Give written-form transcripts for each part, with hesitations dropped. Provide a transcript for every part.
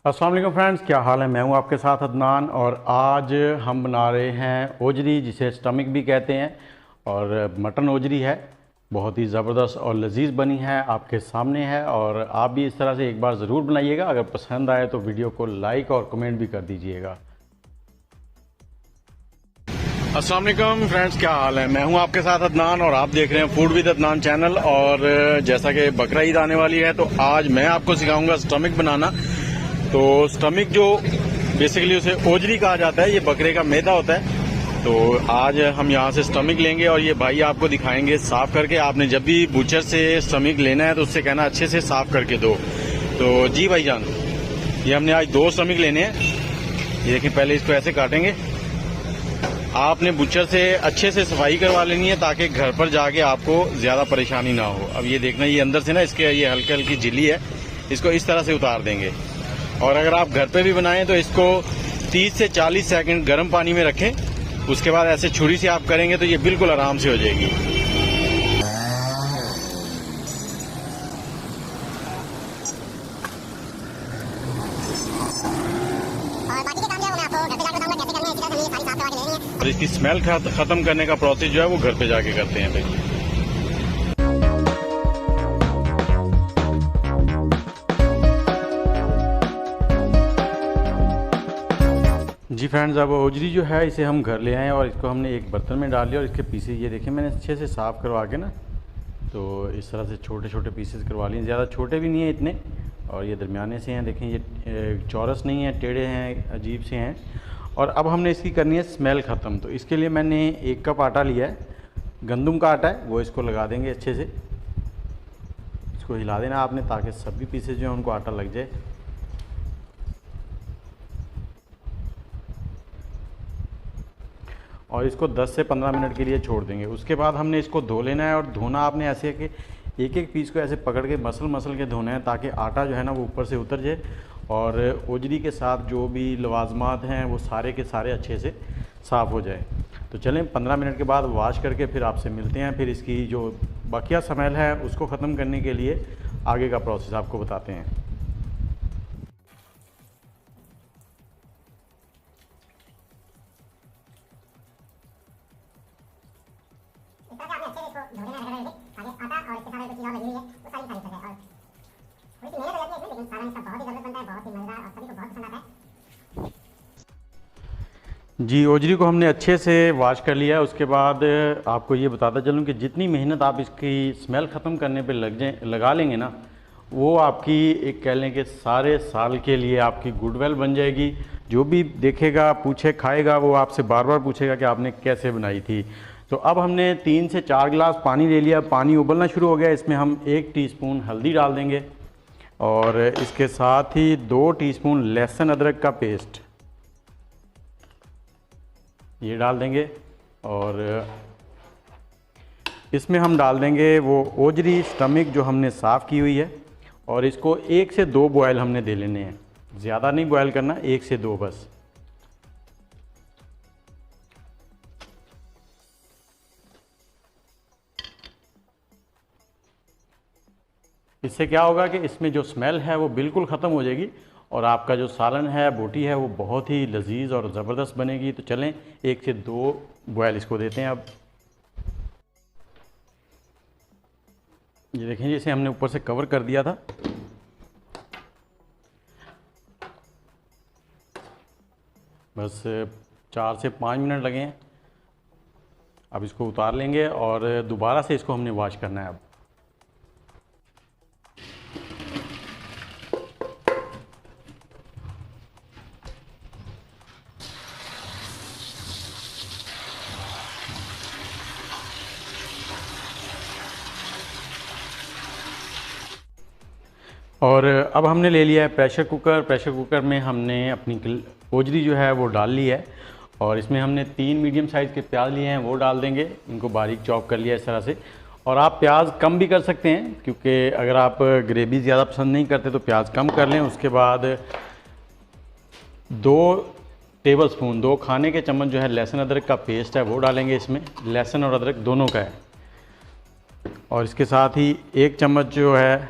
अस्सलाम वालेकुम फ्रेंड्स, क्या हाल है। मैं हूं आपके साथ अदनान और आज हम बना रहे हैं ओजरी, जिसे स्टमक भी कहते हैं। और मटन ओजरी है, बहुत ही ज़बरदस्त और लजीज बनी है, आपके सामने है। और आप भी इस तरह से एक बार ज़रूर बनाइएगा। अगर पसंद आए तो वीडियो को लाइक और कमेंट भी कर दीजिएगा। अस्सलाम वालेकुम फ्रेंड्स, क्या हाल है। मैं हूं आपके साथ अदनान और आप देख रहे हैं फूड विद अदनान चैनल। और जैसा कि बकरा ईद आने वाली है तो आज मैं आपको सिखाऊंगा स्टमक बनाना। तो स्टमक जो बेसिकली उसे ओजरी कहा जाता है, ये बकरे का मैदा होता है। तो आज हम यहाँ से स्टमक लेंगे और ये भाई आपको दिखाएंगे साफ करके। आपने जब भी बूचर से स्टमक लेना है तो उससे कहना अच्छे से साफ करके दो। तो जी भाईजान, ये हमने आज 2 स्टमक लेने हैं। ये देखिए, पहले इसको ऐसे काटेंगे। आपने बुचर से अच्छे से सफाई करवा लेनी है ताकि घर पर जाके आपको ज्यादा परेशानी ना हो। अब ये देखना, ये अंदर से ना इसके ये हल्की हल्की झिल्ली है, इसको इस तरह से उतार देंगे। और अगर आप घर पे भी बनाएं तो इसको 30 से 40 सेकंड गर्म पानी में रखें। उसके बाद ऐसे छुरी से आप करेंगे तो ये बिल्कुल आराम से हो जाएगी। और इसकी स्मेल खत्म करने का प्रोसेस जो है वो घर पे जाके करते हैं भाई। जी फ्रेंड्स, अब ओजरी जो है इसे हम घर ले आए और इसको हमने एक बर्तन में डाल लिया। और इसके पीसेस ये देखिए, मैंने अच्छे से साफ़ करवा के ना, तो इस तरह से छोटे छोटे पीसेस करवा लिए। ज़्यादा छोटे भी नहीं हैं इतने, और ये दरमियाने से हैं। देखें, ये चौरस नहीं है, टेढ़े हैं, अजीब से हैं। और अब हमने इसकी करनी है स्मेल ख़त्म। तो इसके लिए मैंने 1 कप आटा लिया है, गंदम का आटा है, वो इसको लगा देंगे अच्छे से। इसको हिला देना आपने ताकि सभी पीसेस जो हैं उनको आटा लग जाए। और इसको 10 से 15 मिनट के लिए छोड़ देंगे। उसके बाद हमने इसको धो लेना है। और धोना आपने ऐसे है कि एक एक पीस को ऐसे पकड़ के मसल के धोना है ताकि आटा जो है ना वो ऊपर से उतर जाए और ओजरी के साथ जो भी लवाजमात हैं वो सारे के सारे अच्छे से साफ़ हो जाए। तो चलें, 15 मिनट के बाद वॉश करके फिर आपसे मिलते हैं। फिर इसकी जो बाकिया स्मेल है उसको ख़त्म करने के लिए आगे का प्रोसेस आपको बताते हैं। जी, ओजरी को हमने अच्छे से वॉश कर लिया है। उसके बाद आपको ये बताता चलूँ कि जितनी मेहनत आप इसकी स्मेल ख़त्म करने पे लगा लेंगे ना, वो आपकी एक कह लें कि सारे साल के लिए आपकी गुडविल बन जाएगी। जो भी देखेगा, पूछे, खाएगा, वो आपसे बार बार पूछेगा कि आपने कैसे बनाई थी। तो अब हमने 3 से 4 गिलास पानी ले लिया। पानी उबलना शुरू हो गया। इसमें हम 1 टीस्पून हल्दी डाल देंगे और इसके साथ ही 2 टीस्पून लहसुन अदरक का पेस्ट ये डाल देंगे। और इसमें हम डाल देंगे वो ओजरी स्टमक जो हमने साफ़ की हुई है। और इसको 1 से 2 बॉयल हमने दे लेने हैं, ज़्यादा नहीं बॉयल करना, 1 से 2 बस। इससे क्या होगा कि इसमें जो स्मेल है वो बिल्कुल ख़त्म हो जाएगी और आपका जो सालन है, बोटी है, वो बहुत ही लजीज और ज़बरदस्त बनेगी। तो चलें, 1 से 2 बॉयल इसको देते हैं। अब ये देखें, जैसे हमने ऊपर से कवर कर दिया था। बस 4 से 5 मिनट लगे हैं। अब इसको उतार लेंगे और दोबारा से इसको हमने वॉश करना है। अब और अब हमने ले लिया है प्रेशर कुकर। प्रेशर कुकर में हमने अपनी ओजरी जो है वो डाल ली है। और इसमें हमने 3 मीडियम साइज़ के प्याज लिए हैं, वो डाल देंगे। इनको बारीक चॉप कर लिया इस तरह से। और आप प्याज कम भी कर सकते हैं, क्योंकि अगर आप ग्रेवी ज़्यादा पसंद नहीं करते तो प्याज कम कर लें। उसके बाद 2 टेबलस्पून 2 खाने के चम्मच जो है लहसुन अदरक का पेस्ट है वो डालेंगे इसमें। लहसुन और अदरक दोनों का है। और इसके साथ ही 1 चम्मच जो है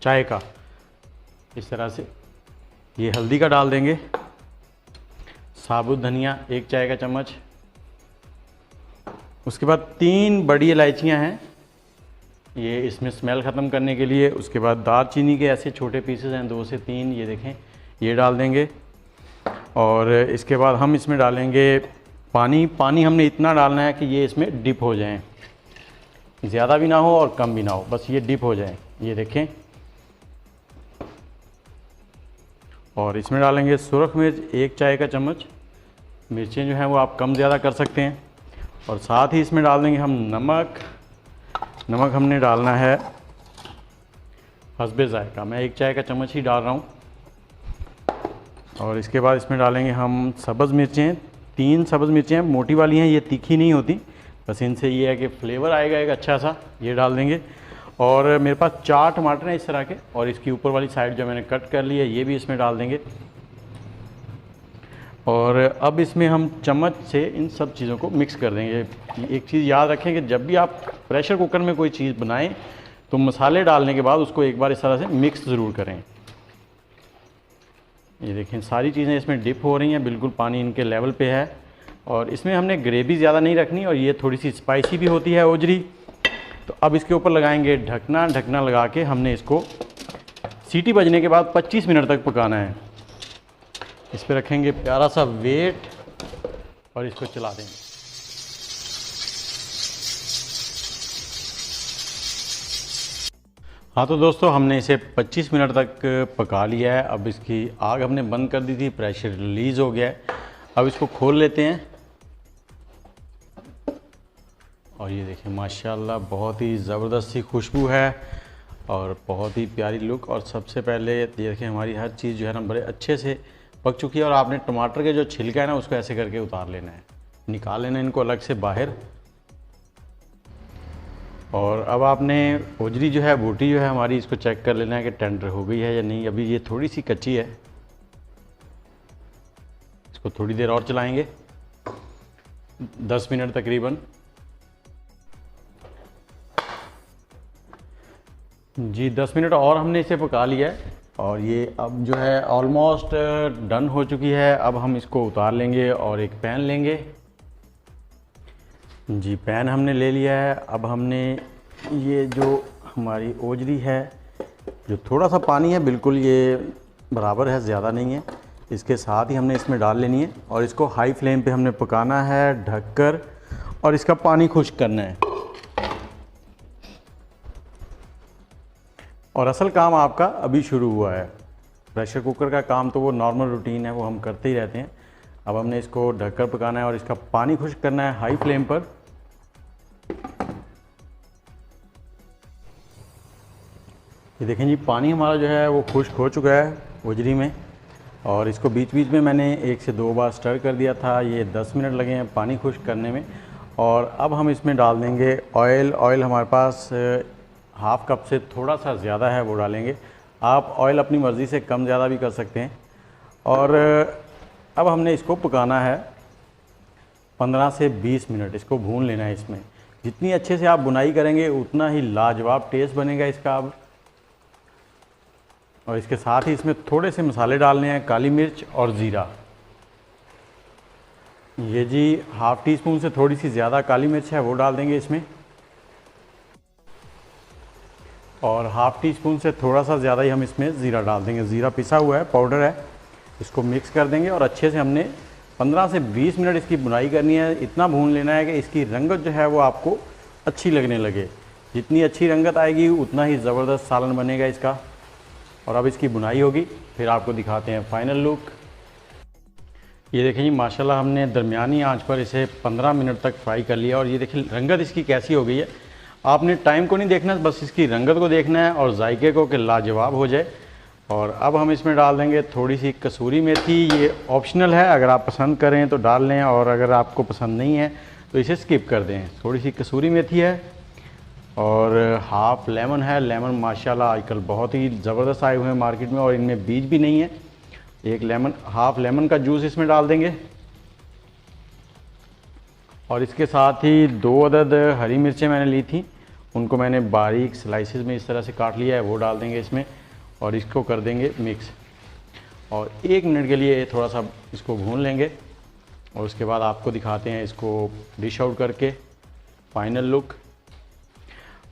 चाय का, इस तरह से ये हल्दी का डाल देंगे, साबुत धनिया 1 चाय का चम्मच, उसके बाद 3 बड़ी इलायचियाँ हैं, ये इसमें स्मेल ख़त्म करने के लिए। उसके बाद दालचीनी के ऐसे छोटे पीसेस हैं 2 से 3, ये देखें, ये डाल देंगे। और इसके बाद हम इसमें डालेंगे पानी हमने इतना डालना है कि ये इसमें डिप हो जाएं, ज़्यादा भी ना हो और कम भी ना हो, बस ये डिप हो जाए, ये देखें। और इसमें डालेंगे सुरख मिर्च 1 चाय का चम्मच, मिर्चें जो हैं वो आप कम ज़्यादा कर सकते हैं। और साथ ही इसमें डाल देंगे हम नमक हमने डालना है हस्बे ज़ायका, मैं 1 चाय का चम्मच ही डाल रहा हूँ। और इसके बाद इसमें डालेंगे हम सब्ज़ मिर्चें, 3 सब्ज़ मिर्चें, मोटी वाली हैं, ये तीखी नहीं होती, बस इनसे ये है कि फ्लेवर आएगा एक अच्छा सा, ये डाल देंगे। और मेरे पास 4 टमाटर हैं इस तरह के, और इसकी ऊपर वाली साइड जो मैंने कट कर ली है ये भी इसमें डाल देंगे। और अब इसमें हम चम्मच से इन सब चीज़ों को मिक्स कर देंगे। एक चीज़ याद रखें कि जब भी आप प्रेशर कुकर में कोई चीज़ बनाएं तो मसाले डालने के बाद उसको एक बार इस तरह से मिक्स ज़रूर करें। ये देखें सारी चीज़ें इसमें डिप हो रही हैं, बिल्कुल पानी इनके लेवल पे है। और इसमें हमने ग्रेवी ज़्यादा नहीं रखनी, और ये थोड़ी सी स्पाइसी भी होती है ओजरी। तो अब इसके ऊपर लगाएंगे ढकना लगा के हमने इसको सीटी बजने के बाद 25 मिनट तक पकाना है। इस पर रखेंगे प्यारा सा वेट और इसको चला देंगे। हाँ तो दोस्तों, हमने इसे 25 मिनट तक पका लिया है। अब इसकी आग हमने बंद कर दी थी, प्रेशर रिलीज़ हो गया है। अब इसको खोल लेते हैं और ये देखिए माशाल्लाह बहुत ही ज़बरदस्त सी खुशबू है और बहुत ही प्यारी लुक। और सबसे पहले ये देखिए हमारी हर चीज़ जो है ना बड़े अच्छे से पक चुकी है। और आपने टमाटर के जो छिलका है ना उसको ऐसे करके उतार लेना है, निकाल लेना है इनको अलग से बाहर। और अब आपने ओजरी जो है, बोटी जो है हमारी, इसको चेक कर लेना है कि टेंडर हो गई है या नहीं। अभी ये थोड़ी सी कच्ची है, इसको थोड़ी देर और चलाएंगे, 10 मिनट तकरीबन। जी 10 मिनट और हमने इसे पका लिया है और ये अब जो है ऑलमोस्ट डन हो चुकी है। अब हम इसको उतार लेंगे और एक पैन लेंगे। जी पैन हमने ले लिया है। अब हमने ये जो हमारी ओजरी है, जो थोड़ा सा पानी है, बिल्कुल ये बराबर है, ज़्यादा नहीं है, इसके साथ ही हमने इसमें डाल लेनी है और इसको हाई फ्लेम पे हमने पकाना है ढककर, और इसका पानी खुश्क करना है। और असल काम आपका अभी शुरू हुआ है। प्रेशर कुकर का काम तो वो नॉर्मल रूटीन है, वो हम करते ही रहते हैं। अब हमने इसको ढककर पकाना है और इसका पानी खुश्क करना है हाई फ्लेम पर। ये देखें जी, पानी हमारा जो है वो खुश्क हो चुका है ओजरी में, और इसको बीच बीच में मैंने 1 से 2 बार स्टर कर दिया था। ये 10 मिनट लगे हैं पानी खुश्क करने में। और अब हम इसमें डाल देंगे ऑयल। ऑयल हमारे पास हाफ़ कप से थोड़ा सा ज़्यादा है, वो डालेंगे। आप ऑयल अपनी मर्ज़ी से कम ज़्यादा भी कर सकते हैं। और अब हमने इसको पकाना है 15 से 20 मिनट, इसको भून लेना है। इसमें जितनी अच्छे से आप बुनाई करेंगे उतना ही लाजवाब टेस्ट बनेगा इसका। अब और इसके साथ ही इसमें थोड़े से मसाले डालने हैं, काली मिर्च और ज़ीरा। ये जी हाफ़ टी स्पून से थोड़ी सी ज़्यादा काली मिर्च है, वो डाल देंगे इसमें। और हाफ़ टी स्पून से थोड़ा सा ज़्यादा ही हम इसमें ज़ीरा डाल देंगे। ज़ीरा पिसा हुआ है, पाउडर है, इसको मिक्स कर देंगे। और अच्छे से हमने 15 से 20 मिनट इसकी बुनाई करनी है। इतना भून लेना है कि इसकी रंगत जो है वो आपको अच्छी लगने लगे। जितनी अच्छी रंगत आएगी उतना ही ज़बरदस्त सालन बनेगा इसका। और अब इसकी बुनाई होगी, फिर आपको दिखाते हैं फाइनल लुक। ये देखें जी, माशाल्लाह हमने दरमियानी आंच पर इसे 15 मिनट तक फ्राई कर लिया। और ये देखिए रंगत इसकी कैसी हो गई है। आपने टाइम को नहीं देखना, बस इसकी रंगत को देखना है और जायके को कि लाजवाब हो जाए। और अब हम इसमें डाल देंगे थोड़ी सी कसूरी मेथी। ये ऑप्शनल है, अगर आप पसंद करें तो डाल लें, और अगर आपको पसंद नहीं है तो इसे स्किप कर दें। थोड़ी सी कसूरी मेथी है और हाफ़ लेमन है। लेमन माशाल्लाह आजकल बहुत ही ज़बरदस्त आए हुए हैं मार्केट में, और इनमें बीज भी नहीं है। एक लेमन, हाफ़ लेमन का जूस इसमें डाल देंगे। और इसके साथ ही 2 अदद हरी मिर्चें मैंने ली थी, उनको मैंने बारीक स्लाइसेस में इस तरह से काट लिया है, वो डाल देंगे इसमें। और इसको कर देंगे मिक्स। और 1 मिनट के लिए थोड़ा सा इसको भून लेंगे और उसके बाद आपको दिखाते हैं इसको डिश आउट करके फाइनल लुक।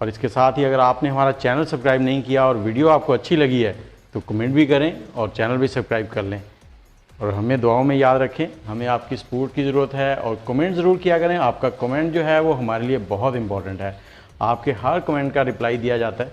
और इसके साथ ही अगर आपने हमारा चैनल सब्सक्राइब नहीं किया और वीडियो आपको अच्छी लगी है तो कमेंट भी करें और चैनल भी सब्सक्राइब कर लें और हमें दुआओं में याद रखें। हमें आपकी सपोर्ट की ज़रूरत है और कमेंट ज़रूर किया करें। आपका कमेंट जो है वो हमारे लिए बहुत इंपॉर्टेंट है। आपके हर कमेंट का रिप्लाई दिया जाता है।